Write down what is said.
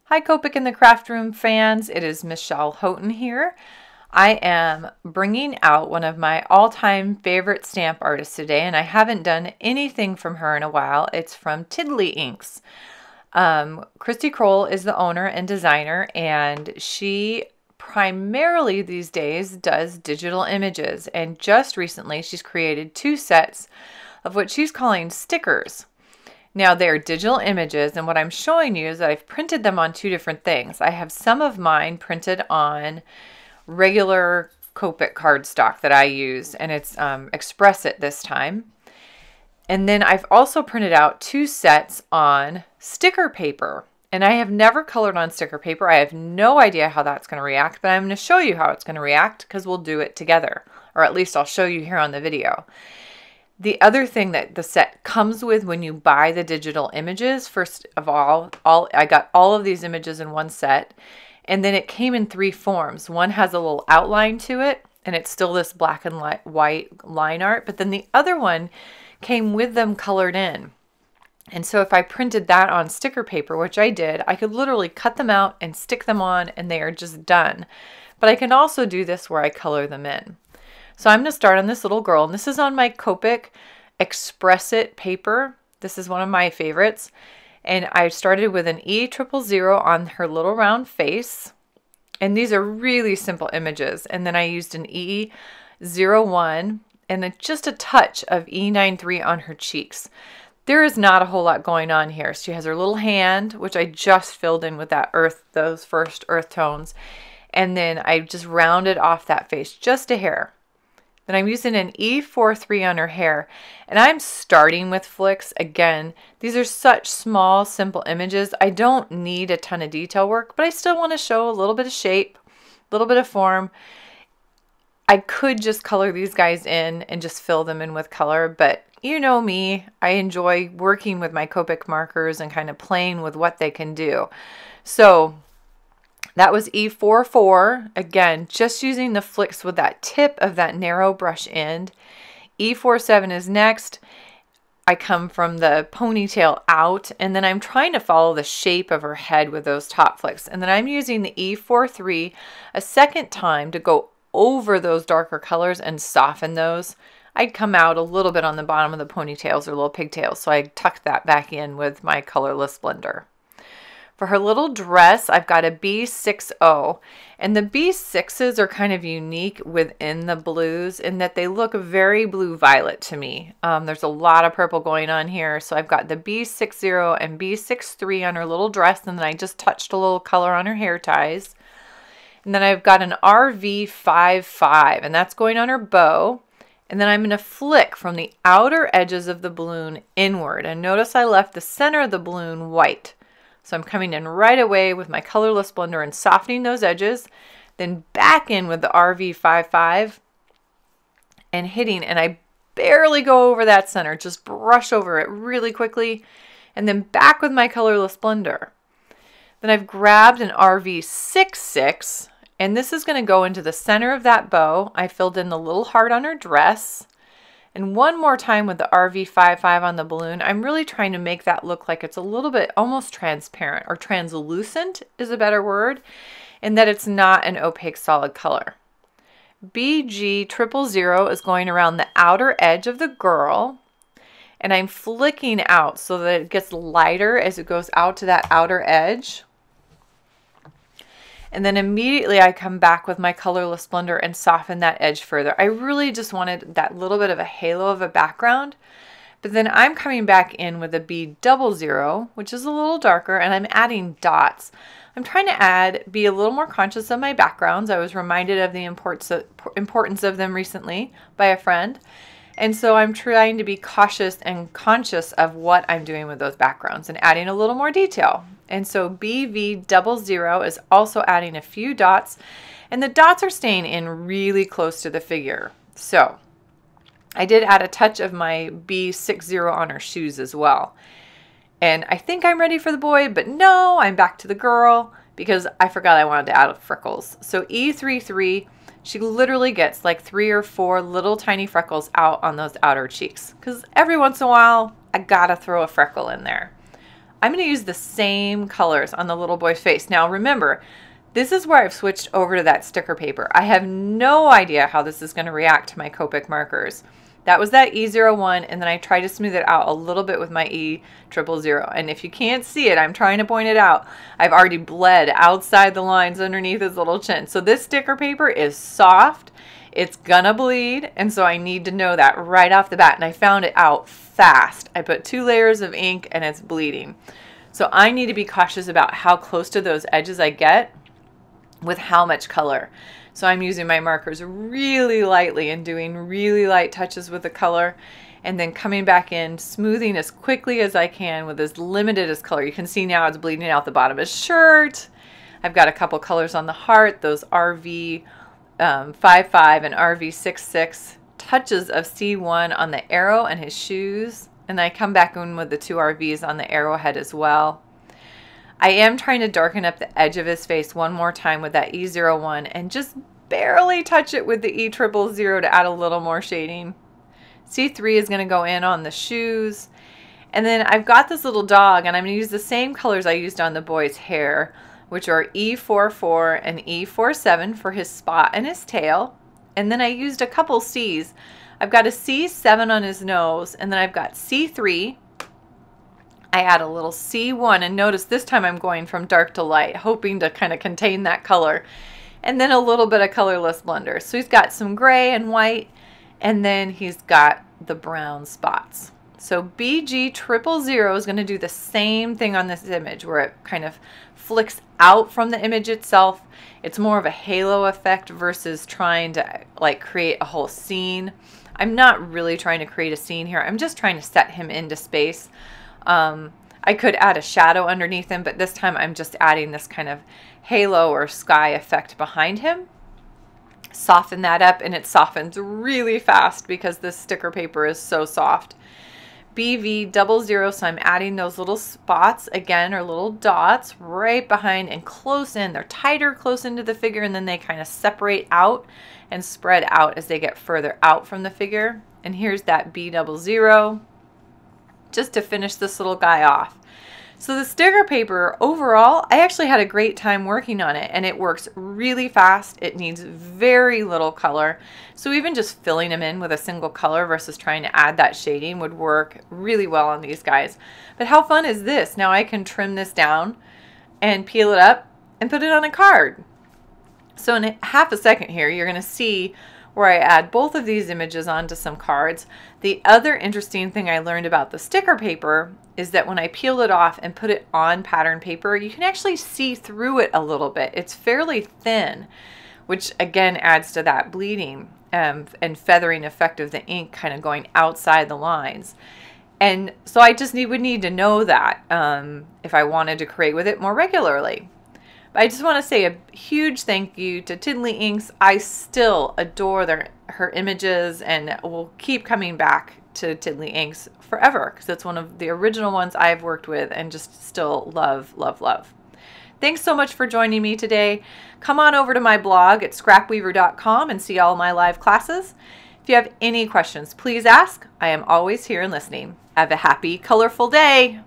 Hi Copic in the Craft Room fans, it is Michelle Houghton here. I am bringing out one of my all-time favorite stamp artists today, and I haven't done anything from her in a while. It's from Tiddly Inks. Christy Kroll is the owner and designer, and she primarily these days does digital images, and just recently she's created 2 sets of what she's calling stickers. Now they're digital images, and what I'm showing you is that I've printed them on 2 different things. I have some of mine printed on regular Copic cardstock that I use, and it's Express It this time. And then I've also printed out 2 sets on sticker paper, and I have never colored on sticker paper. I have no idea how that's going to react, but I'm going to show you how it's going to react because we'll do it together, or at least I'll show you here on the video. The other thing that the set comes with when you buy the digital images, first of all, I got all of these images in one set, and then it came in 3 forms. One has a little outline to it, and it's still this black and white line art, but then the other one came with them colored in. And so if I printed that on sticker paper, which I did, I could literally cut them out and stick them on, and they are just done. But I can also do this where I color them in. So I'm going to start on this little girl, and this is on my Copic Express It paper. This is one of my favorites. And I started with an E000 on her little round face. And these are really simple images. And then I used an E01 and then just a touch of E93 on her cheeks. There is not a whole lot going on here. She has her little hand, which I just filled in with that those first earth tones. And then I just rounded off that face just a hair. Then I'm using an E43 on her hair, and I'm starting with flicks. Again, these are such small, simple images. I don't need a ton of detail work, but I still want to show a little bit of shape, a little bit of form. I could just color these guys in and just fill them in with color, but you know me, I enjoy working with my Copic markers and kind of playing with what they can do. So that was E44, again, just using the flicks with that tip of that narrow brush end. E47 is next. I come from the ponytail out, and then I'm trying to follow the shape of her head with those top flicks. And then I'm using the E43 a second time to go over those darker colors and soften those. I'd come out a little bit on the bottom of the ponytails or little pigtails, so I tucked that back in with my colorless blender. For her little dress, I've got a B60, and the B6s are kind of unique within the blues in that they look very blue-violet to me. There's a lot of purple going on here, so I've got the B60 and B63 on her little dress, and then I just touched a little color on her hair ties. And then I've got an RV55, and that's going on her bow. And then I'm going to flick from the outer edges of the balloon inward, and notice I left the center of the balloon white. So I'm coming in right away with my colorless blender and softening those edges, then back in with the RV55 and hitting, and I barely go over that center, just brush over it really quickly, and then back with my colorless blender. Then I've grabbed an RV66, and this is going to go into the center of that bow. I filled in the little heart on her dress. And one more time with the RV55 on the balloon, I'm really trying to make that look like it's a little bit almost transparent, or translucent is a better word, and that it's not an opaque solid color. BG000 is going around the outer edge of the girl, and I'm flicking out so that it gets lighter as it goes out to that outer edge. And then immediately I come back with my colorless blender and soften that edge further. I really just wanted that little bit of a halo of a background. But then I'm coming back in with a B00, which is a little darker, and I'm adding dots. I'm trying to be a little more conscious of my backgrounds. I was reminded of the importance of them recently by a friend. And so I'm trying to be cautious and conscious of what I'm doing with those backgrounds and adding a little more detail. And so BV00 is also adding a few dots, and the dots are staying in really close to the figure. So I did add a touch of my B60 on her shoes as well. And I think I'm ready for the boy, but no, I'm back to the girl because I forgot I wanted to add freckles. So E33, she literally gets like 3 or 4 little tiny freckles out on those outer cheeks, because every once in a while I gotta throw a freckle in there. I'm going to use the same colors on the little boy's face. Now remember, this is where I've switched over to that sticker paper. I have no idea how this is going to react to my Copic markers. That was that E01, and then I tried to smooth it out a little bit with my E000. And if you can't see it, I'm trying to point it out. I've already bled outside the lines underneath his little chin. So this sticker paper is soft. It's gonna bleed, and so I need to know that right off the bat, and I found it out fast. I put 2 layers of ink and it's bleeding. So I need to be cautious about how close to those edges I get with how much color. So I'm using my markers really lightly and doing really light touches with the color, and then coming back in, smoothing as quickly as I can with as limited as color. You can see now it's bleeding out the bottom of his shirt. I've got a couple colors on the heart, those RV 55 and RV 66 touches of C1 on the arrow and his shoes, and I come back in with the 2 RVs on the arrowhead as well. I am trying to darken up the edge of his face one more time with that E01 and just barely touch it with the E000 to add a little more shading. C3 is going to go in on the shoes, and then I've got this little dog, and I'm going to use the same colors I used on the boy's hair, which are E44 and E47 for his spot and his tail. And then I used a couple C's. I've got a C7 on his nose, and then I've got C3. I add a little C1, and notice this time I'm going from dark to light, hoping to kind of contain that color. And then a little bit of colorless blender. So he's got some gray and white, and then he's got the brown spots. So BG000 is going to do the same thing on this image, where it kind of flicks out from the image itself. It's more of a halo effect versus trying to like create a whole scene. I'm not really trying to create a scene here. I'm just trying to set him into space. I could add a shadow underneath him, but this time I'm just adding this kind of halo or sky effect behind him. Soften that up, and it softens really fast because this sticker paper is so soft. BV00, so I'm adding those little spots again, or little dots right behind and close in. They're tighter close into the figure, and then they kind of separate out and spread out as they get further out from the figure. And here's that B00 just to finish this little guy off. So the sticker paper overall, I actually had a great time working on it, and it works really fast. It needs very little color. So even just filling them in with a single color versus trying to add that shading would work really well on these guys. But how fun is this? Now I can trim this down and peel it up and put it on a card. So in half a second here, you're going to see where I add both of these images onto some cards. The other interesting thing I learned about the sticker paper is that when I peel it off and put it on pattern paper, you can actually see through it a little bit. It's fairly thin, which again adds to that bleeding and feathering effect of the ink kind of going outside the lines. And so I just would need to know that if I wanted to create with it more regularly. But I just want to say a huge thank you to Tiddly Inks. I still adore her images, and will keep coming back to Tiddly Inks forever because it's one of the original ones I've worked with and just still love, love, love. Thanks so much for joining me today. Come on over to my blog at scrapweaver.com and see all my live classes. If you have any questions, please ask. I am always here and listening. Have a happy, colorful day.